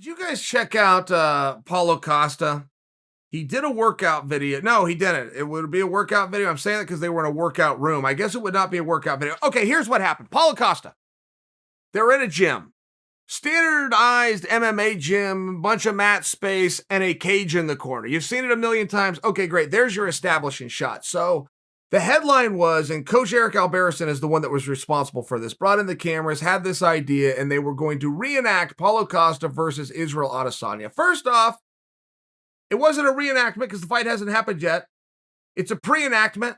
Did you guys check out Paulo Costa? He did a workout video. No, he didn't. It would be a workout video. I'm saying that because they were in a workout room. I guess it would not be a workout video. Okay, here's what happened. Paulo Costa. They're in a gym. Standardized MMA gym, bunch of mat space, and a cage in the corner. You've seen it a million times. Okay, great. There's your establishing shot. So the headline was, and Coach Eric Alberison is the one that was responsible for this, brought in the cameras, had this idea, and they were going to reenact Paulo Costa versus Israel Adesanya. First off, it wasn't a reenactment because the fight hasn't happened yet. It's a pre-enactment,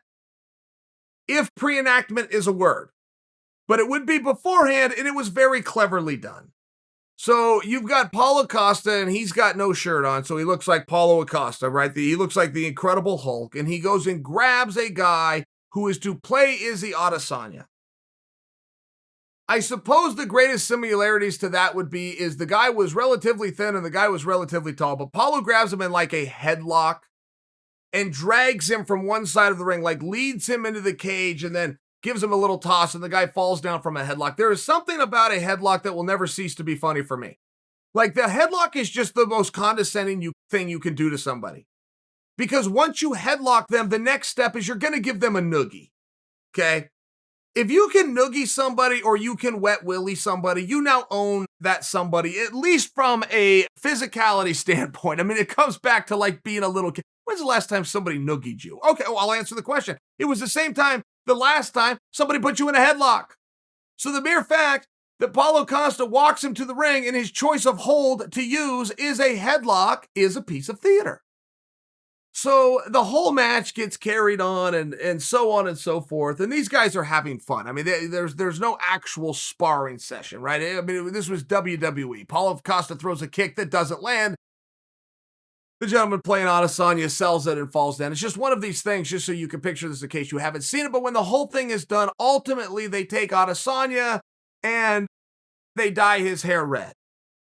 if pre-enactment is a word. But it would be beforehand, and it was very cleverly done. So you've got Paulo Costa, and he's got no shirt on, so he looks like Paulo Costa, right? He looks like the Incredible Hulk, and he goes and grabs a guy who is to play Izzy Adesanya. I suppose the greatest similarities to that would be is the guy was relatively thin and the guy was relatively tall, but Paulo grabs him in like a headlock and drags him from one side of the ring, like leads him into the cage and then gives him a little toss, and the guy falls down from a headlock. There is something about a headlock that will never cease to be funny for me. Like, the headlock is just the most condescending thing you can do to somebody. Because once you headlock them, the next step is you're going to give them a noogie. Okay? If you can noogie somebody or you can wet willy somebody, you now own that somebody, at least from a physicality standpoint. I mean, it comes back to like being a little kid. When's the last time somebody noogied you? Okay, well, I'll answer the question. It was the same time the last time somebody put you in a headlock. So the mere fact that Paulo Costa walks him to the ring and his choice of hold to use is a headlock is a piece of theater. So the whole match gets carried on and so on and so forth. And these guys are having fun. I mean, there's no actual sparring session, right? I mean, this was WWE. Paulo Costa throws a kick that doesn't land. The gentleman playing Adesanya sells it and falls down. It's just one of these things, just so you can picture this in case you haven't seen it. But when the whole thing is done, ultimately they take Adesanya and they dye his hair red.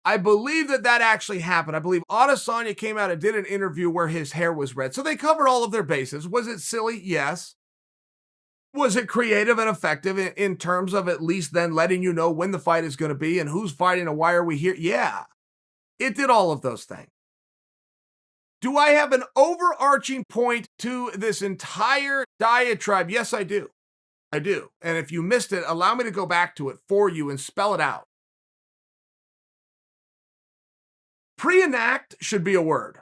I believe that actually happened. I believe Adesanya came out and did an interview where his hair was red. So they covered all of their bases. Was it silly? Yes. Was it creative and effective in terms of at least then letting you know when the fight is going to be and who's fighting and why are we here? Yeah. It did all of those things. Do I have an overarching point to this entire diatribe? Yes, I do. I do. And if you missed it, allow me to go back to it for you and spell it out. Pre-enact should be a word.